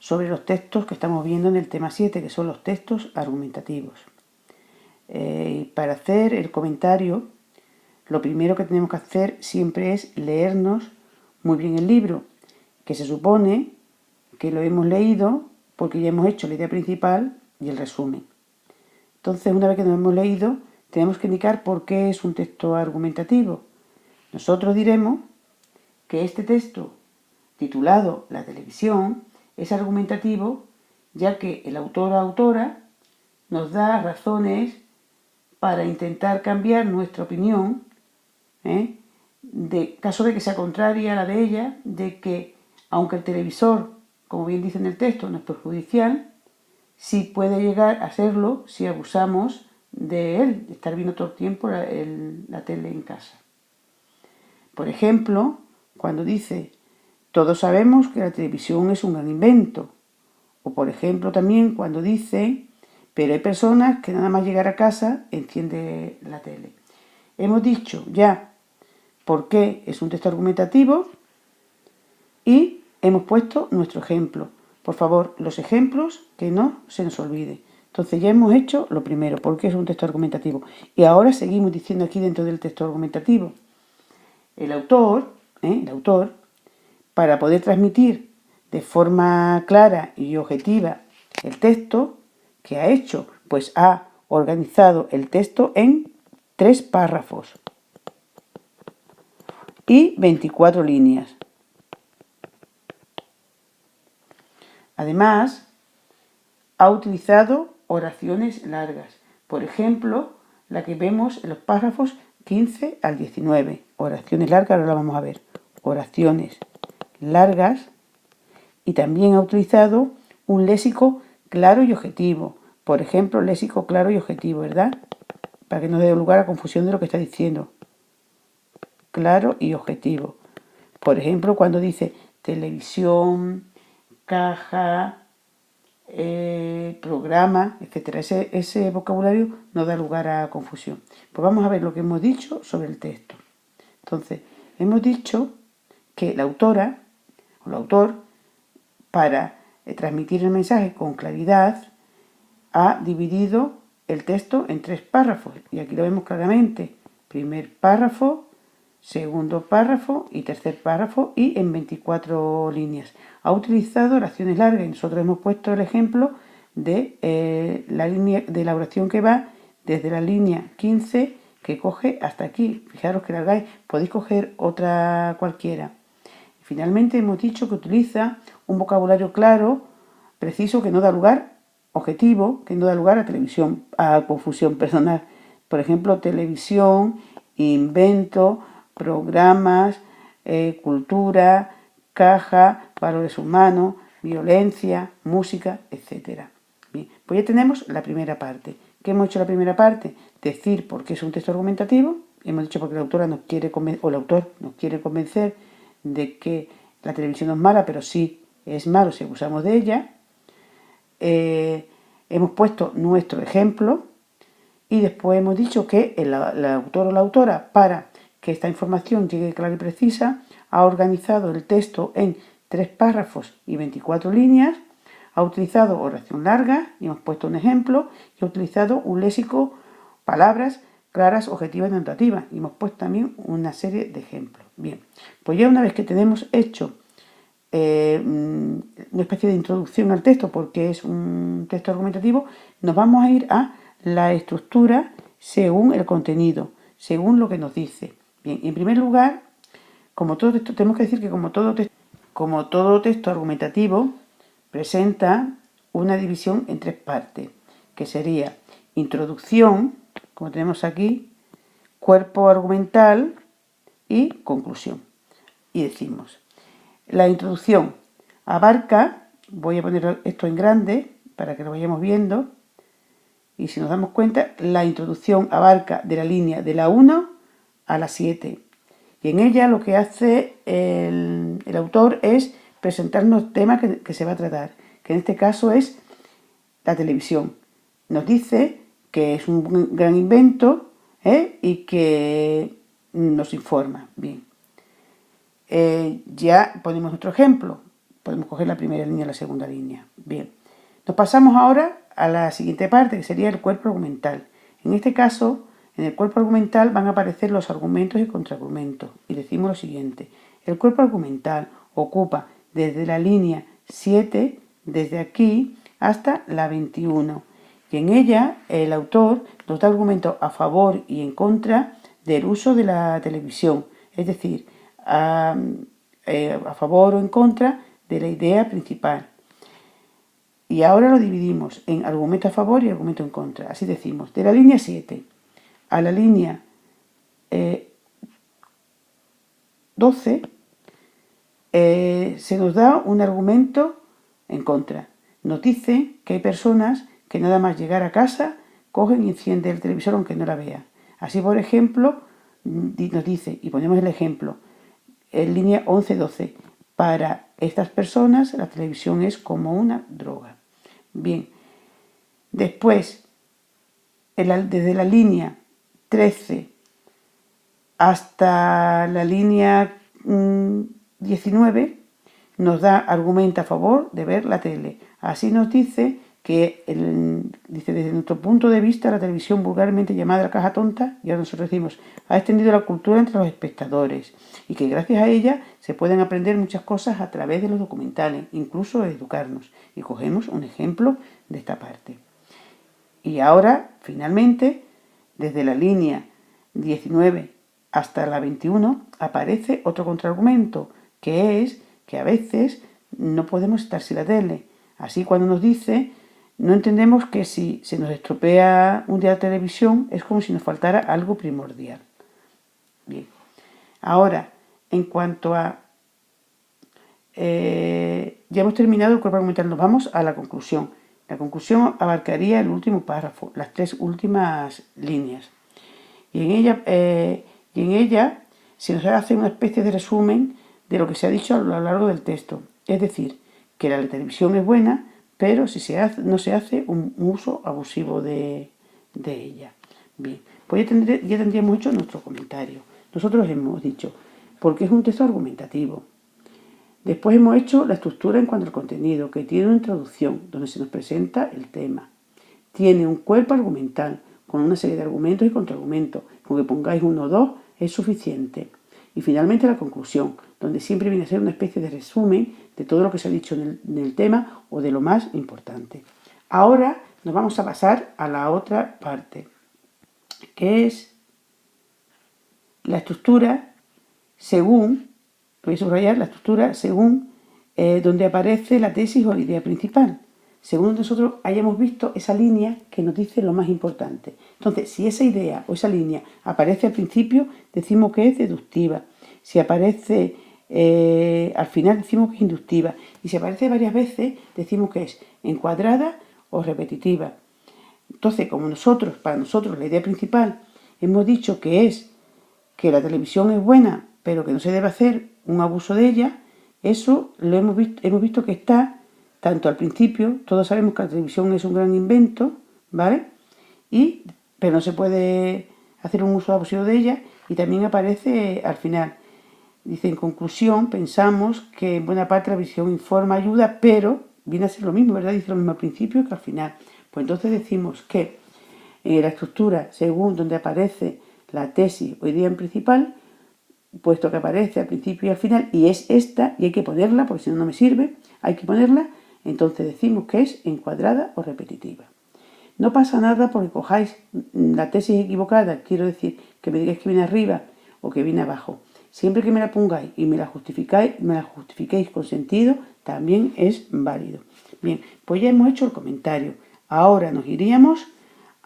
sobre los textos que estamos viendo en el tema 7, que son los textos argumentativos. Para hacer el comentario, lo primero que tenemos que hacer siempre es leernos muy bien el libro, que se supone que lo hemos leído porque ya hemos hecho la idea principal y el resumen. Entonces, una vez que nos hemos leído, tenemos que indicar por qué es un texto argumentativo. Nosotros diremos que este texto, titulado La televisión, es argumentativo ya que el autor o autora nos da razones para intentar cambiar nuestra opinión, de caso de que sea contraria a la de ella, de que aunque el televisor, como bien dice en el texto, no es perjudicial, sí puede llegar a serlo si abusamos de él, de estar viendo todo el tiempo la tele en casa. Por ejemplo, cuando dice, todos sabemos que la televisión es un gran invento. O por ejemplo también cuando dice, pero hay personas que nada más llegar a casa enciende la tele. Hemos dicho ya por qué es un texto argumentativo y hemos puesto nuestro ejemplo. Por favor, los ejemplos que no se nos olvide. Entonces ya hemos hecho lo primero, por qué es un texto argumentativo. Y ahora seguimos diciendo aquí dentro del texto argumentativo. El autor, para poder transmitir de forma clara y objetiva el texto, ¿qué ha hecho? Pues ha organizado el texto en 3 párrafos y 24 líneas. Además, ha utilizado oraciones largas. Por ejemplo, la que vemos en los párrafos 15 al 19. Oraciones largas, ahora la vamos a ver. Oraciones largas. Y también ha utilizado un léxico claro y objetivo. Por ejemplo, léxico claro y objetivo, ¿verdad? Para que no dé lugar a confusión de lo que está diciendo. Claro y objetivo. Por ejemplo, cuando dice televisión, caja, programa, etcétera. Ese vocabulario no da lugar a confusión. Pues vamos a ver lo que hemos dicho sobre el texto. Entonces, hemos dicho que la autora o el autor, para transmitir el mensaje con claridad, ha dividido el texto en 3 párrafos. Y aquí lo vemos claramente. Primer párrafo, segundo párrafo y tercer párrafo, y en 24 líneas. Ha utilizado oraciones largas y nosotros hemos puesto el ejemplo de la línea de la oración que va desde la línea 15 que coge hasta aquí. Fijaros que largáis, podéis coger otra cualquiera. Finalmente hemos dicho que utiliza un vocabulario claro, preciso, que no da lugar, objetivo, que no da lugar a confusión. Por ejemplo, televisión, invento, programas, cultura, caja, valores humanos, violencia, música, etc. Bien, pues ya tenemos la primera parte. ¿Qué hemos hecho en la primera parte? Decir por qué es un texto argumentativo. Hemos dicho porque la autora nos quiere convencer, o el autor nos quiere convencer de que la televisión no es mala, pero sí es malo si abusamos de ella. Hemos puesto nuestro ejemplo y después hemos dicho que el autor o la autora, para que esta información llegue clara y precisa, ha organizado el texto en 3 párrafos y 24 líneas, ha utilizado oración larga, y hemos puesto un ejemplo, y ha utilizado un léxico, palabras claras, objetivas y notativas, y hemos puesto también una serie de ejemplos. Bien, pues ya una vez que tenemos hecho una especie de introducción al texto, porque es un texto argumentativo, nos vamos a ir a la estructura según el contenido, según lo que nos dice. Bien, en primer lugar, como todo texto, tenemos que decir que como todo texto argumentativo, presenta una división en 3 partes, que sería introducción, como tenemos aquí, cuerpo argumental y conclusión. Y decimos, la introducción abarca, voy a poner esto en grande para que lo vayamos viendo, y si nos damos cuenta, la introducción abarca de la línea de la 1 a la 7. Y en ella lo que hace el autor es presentarnos el tema que se va a tratar, que en este caso es la televisión. Nos dice que es un gran invento y que nos informa. Bien. Ya ponemos nuestro ejemplo. podemos coger la primera línea y la segunda línea. Bien, nos pasamos ahora a la siguiente parte, que sería el cuerpo argumental. En este caso, en el cuerpo argumental van a aparecer los argumentos y contraargumentos. Y decimos lo siguiente: el cuerpo argumental ocupa desde la línea 7, desde aquí, hasta la 21. Y en ella el autor nos da argumentos a favor y en contra del uso de la televisión, es decir, a favor o en contra de la idea principal. Y ahora lo dividimos en argumento a favor y argumento en contra. Así decimos, de la línea 7 a la línea 12 se nos da un argumento en contra. Nos dice que hay personas que nada más llegar a casa cogen y encienden el televisor aunque no la vean. Así, por ejemplo, nos dice, y ponemos el ejemplo, en línea 11-12, para estas personas la televisión es como una droga. Bien, después, desde la línea 13 hasta la línea 19, nos da argumento a favor de ver la tele. Así nos dice que, dice, desde nuestro punto de vista, la televisión, vulgarmente llamada la caja tonta, y ahora nosotros decimos, ha extendido la cultura entre los espectadores y que gracias a ella se pueden aprender muchas cosas a través de los documentales, incluso educarnos. Y cogemos un ejemplo de esta parte. Y ahora, finalmente, desde la línea 19 hasta la 21, aparece otro contraargumento, que es que a veces no podemos estar sin la tele. Así, cuando nos dice, no entendemos que si se nos estropea un día la televisión, es como si nos faltara algo primordial. Bien, ahora, en cuanto a... ya hemos terminado el cuerpo argumental, nos vamos a la conclusión. La conclusión abarcaría el último párrafo, las 3 últimas líneas. Y en ella se nos hace una especie de resumen de lo que se ha dicho a lo largo del texto. Es decir, que la televisión es buena, pero si no se hace un uso abusivo de ella. Bien, pues ya tendríamos hecho nuestro comentario. Nosotros hemos dicho, porque es un texto argumentativo. Después hemos hecho la estructura en cuanto al contenido, que tiene una introducción donde se nos presenta el tema. Tiene un cuerpo argumental con una serie de argumentos y contraargumentos. Con que pongáis 1 o 2 es suficiente. Y finalmente la conclusión, donde siempre viene a ser una especie de resumen de todo lo que se ha dicho en el tema o de lo más importante. Ahora nos vamos a pasar a la otra parte, que es la estructura según, voy a subrayar la estructura según donde aparece la tesis o la idea principal. Según nosotros hayamos visto esa línea que nos dice lo más importante. Entonces, si esa idea o esa línea aparece al principio, decimos que es deductiva. Si aparece al final, decimos que es inductiva. Y si aparece varias veces, decimos que es encuadrada o repetitiva. Entonces, como para nosotros, la idea principal, hemos dicho que es que la televisión es buena, pero que no se debe hacer un abuso de ella, eso lo hemos visto que está tanto al principio. Todos sabemos que la televisión es un gran invento, ¿vale? Pero no se puede hacer un uso abusivo de ella, y también aparece al final. Dice, en conclusión, pensamos que en buena parte la visión informa, ayuda, pero viene a ser lo mismo, ¿verdad? Dice lo mismo al principio que al final. Pues entonces decimos que la estructura, según donde aparece la tesis o idea principal, puesto que aparece al principio y al final, y es esta, y hay que ponerla, porque si no, no me sirve, hay que ponerla, entonces decimos que es encuadrada o repetitiva. No pasa nada porque cojáis la tesis equivocada, quiero decir, que me digáis que viene arriba o que viene abajo. Siempre que me la pongáis y me la justifiquéis con sentido, también es válido. Bien, pues ya hemos hecho el comentario. Ahora nos iríamos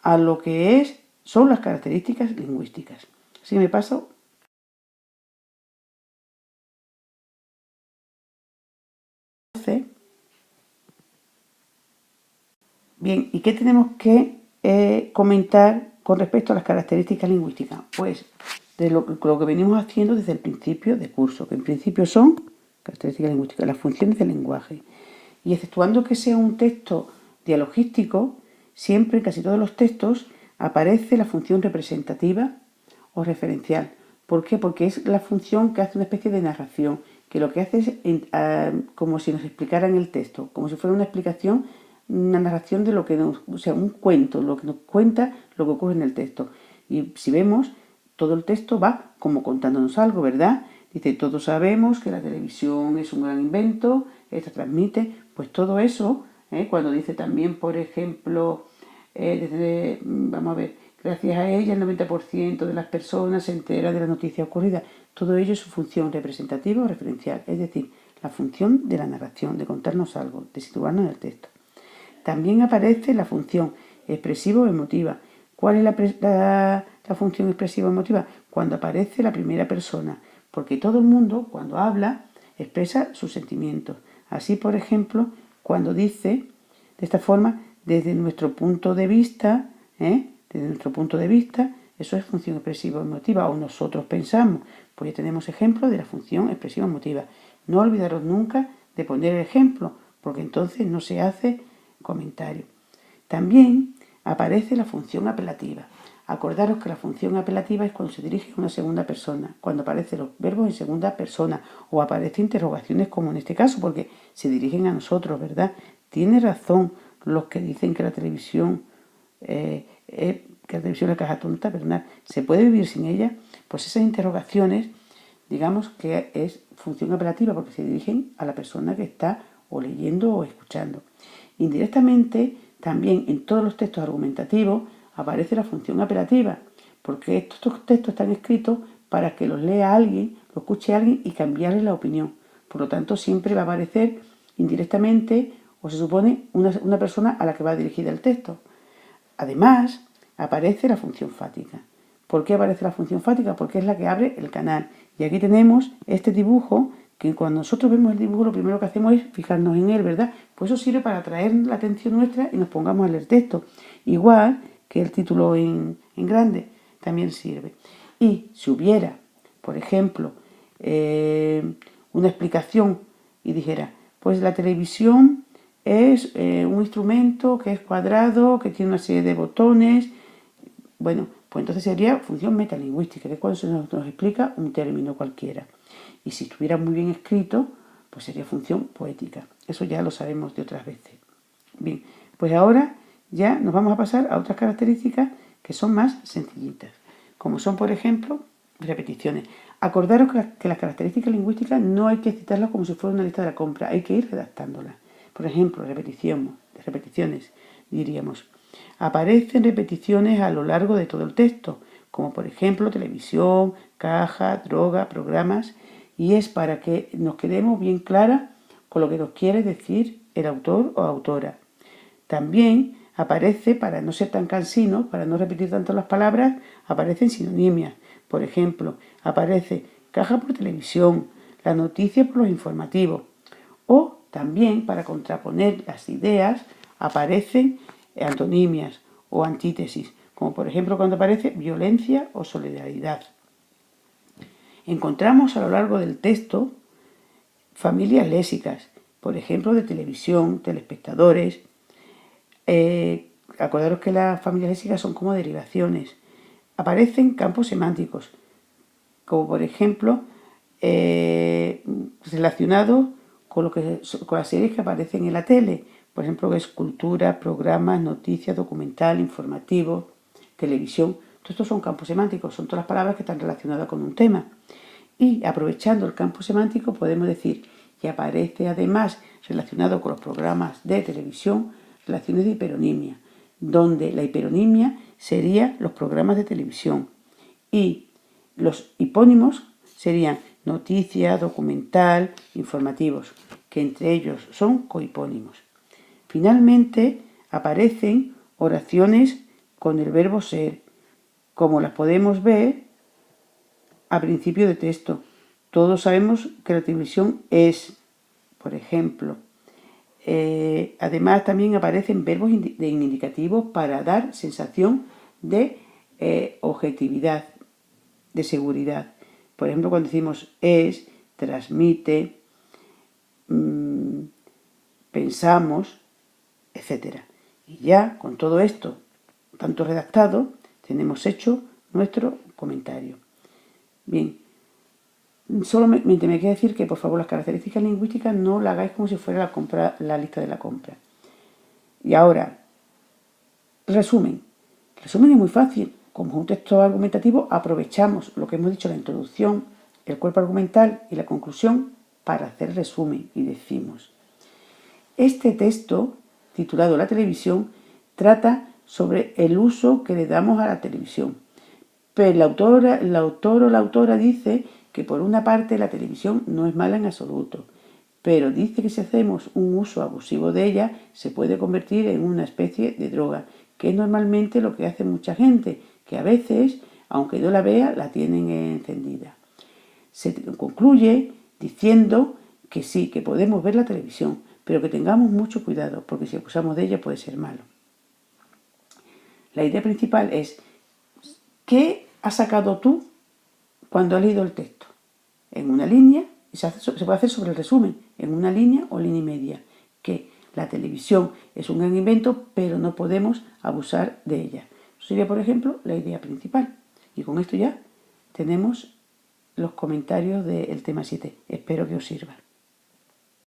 a lo que son las características lingüísticas. Así me paso. Bien, ¿y qué tenemos que comentar con respecto a las características lingüísticas? Pues de lo que venimos haciendo desde el principio de curso, que en principio son características lingüísticas, las funciones del lenguaje. Y exceptuando que sea un texto dialogístico, siempre en casi todos los textos aparece la función representativa o referencial. ¿Por qué? Porque es la función que hace una especie de narración, que lo que hace es como si nos explicaran el texto, como si fuera una explicación, una narración de lo que nos, o sea, un cuento, lo que nos cuenta lo que ocurre en el texto. Y si vemos, todo el texto va como contándonos algo, ¿verdad? Dice, todos sabemos que la televisión es un gran invento, esta transmite, pues todo eso, cuando dice también, por ejemplo, vamos a ver, gracias a ella el 90% de las personas se entera de la noticia ocurrida. Todo ello es su función representativa o referencial, es decir, la función de la narración, de contarnos algo, de situarnos en el texto. También aparece la función expresiva o emotiva. ¿Cuál es la función expresiva o emotiva? Cuando aparece la primera persona, porque todo el mundo, cuando habla, expresa sus sentimientos. Así, por ejemplo, cuando dice, de esta forma, desde nuestro punto de vista, eso es función expresiva o emotiva, o nosotros pensamos. Pues ya tenemos ejemplos de la función expresiva o emotiva. No olvidaros nunca de poner el ejemplo, porque entonces no se hace comentario. También aparece la función apelativa. Acordaros que la función apelativa es cuando se dirige a una segunda persona, cuando aparecen los verbos en segunda persona o aparecen interrogaciones como en este caso, porque se dirigen a nosotros, ¿verdad? Tiene razón los que dicen que la televisión es la caja tonta, ¿verdad? ¿Se puede vivir sin ella? Pues esas interrogaciones, digamos que es función apelativa porque se dirigen a la persona que está o leyendo o escuchando. Indirectamente, también en todos los textos argumentativos aparece la función apelativa, porque estos textos están escritos para que los lea alguien, lo escuche alguien y cambiarle la opinión. Por lo tanto, siempre va a aparecer indirectamente, o se supone, una persona a la que va dirigida el texto. Además, aparece la función fática. ¿Por qué aparece la función fática? Porque es la que abre el canal. Y aquí tenemos este dibujo, que cuando nosotros vemos el dibujo lo primero que hacemos es fijarnos en él, ¿verdad? Pues eso sirve para atraer la atención nuestra y nos pongamos a leer texto. Igual que el título en grande también sirve. Y si hubiera, por ejemplo, una explicación y dijera, pues la televisión es un instrumento que es cuadrado, que tiene una serie de botones. Bueno, pues entonces sería función metalingüística, que es cuando se nos explica un término cualquiera. Y si estuviera muy bien escrito, pues sería función poética. Eso ya lo sabemos de otras veces. Bien, pues ahora ya nos vamos a pasar a otras características que son más sencillitas, como son, por ejemplo, repeticiones. Acordaros que las características lingüísticas no hay que citarlas como si fuera una lista de la compra, hay que ir redactándolas. Por ejemplo, repeticiones, diríamos. Aparecen repeticiones a lo largo de todo el texto, como por ejemplo televisión, caja, droga, programas, y es para que nos quedemos bien claras con lo que nos quiere decir el autor o autora. También aparece, para no ser tan cansinos, para no repetir tanto las palabras, aparecen sinonimias. Por ejemplo, aparece caja por televisión, la noticia por los informativos. O también, para contraponer las ideas, aparecen antonimias o antítesis, como por ejemplo cuando aparece violencia o solidaridad. Encontramos a lo largo del texto familias léxicas, por ejemplo de televisión, telespectadores. Acordaros que las familias léxicas son como derivaciones. Aparecen campos semánticos, como por ejemplo relacionados con las series que aparecen en la tele. Por ejemplo, que es cultura, programas, noticias, documental, informativo, televisión. Todos estos son campos semánticos, son todas las palabras que están relacionadas con un tema. Y aprovechando el campo semántico podemos decir que aparece además relacionado con los programas de televisión relaciones de hiperonimia, donde la hiperonimia serían los programas de televisión y los hipónimos serían noticias, documental, informativos, que entre ellos son cohipónimos. Finalmente aparecen oraciones con el verbo ser, como las podemos ver a principio de texto. Todos sabemos que la televisión es, por ejemplo. Además también aparecen verbos indicativos para dar sensación de objetividad, de seguridad. Por ejemplo, cuando decimos es, transmite, pensamos, etc. Y ya con todo esto, tanto redactado, tenemos hecho nuestro comentario. Bien, Solamente me queda decir que, por favor, las características lingüísticas no la hagáis como si fuera la lista de la compra. Y ahora, resumen. Resumen es muy fácil. Como un texto argumentativo, aprovechamos lo que hemos dicho, la introducción, el cuerpo argumental y la conclusión para hacer resumen. Y decimos, este texto, titulado La televisión, trata sobre el uso que le damos a la televisión. Pero el autor o la autora dice que por una parte la televisión no es mala en absoluto, pero dice que si hacemos un uso abusivo de ella se puede convertir en una especie de droga, que es normalmente lo que hace mucha gente, que a veces, aunque no la vea, la tienen encendida. Se concluye diciendo que sí, que podemos ver la televisión, pero que tengamos mucho cuidado, porque si abusamos de ella puede ser malo. La idea principal es, ¿qué has sacado tú cuando has leído el texto? En una línea, se puede hacer sobre el resumen, en una línea o línea y media, que la televisión es un gran invento, pero no podemos abusar de ella. Eso sería, por ejemplo, la idea principal. Y con esto ya tenemos los comentarios del tema 7. Espero que os sirva.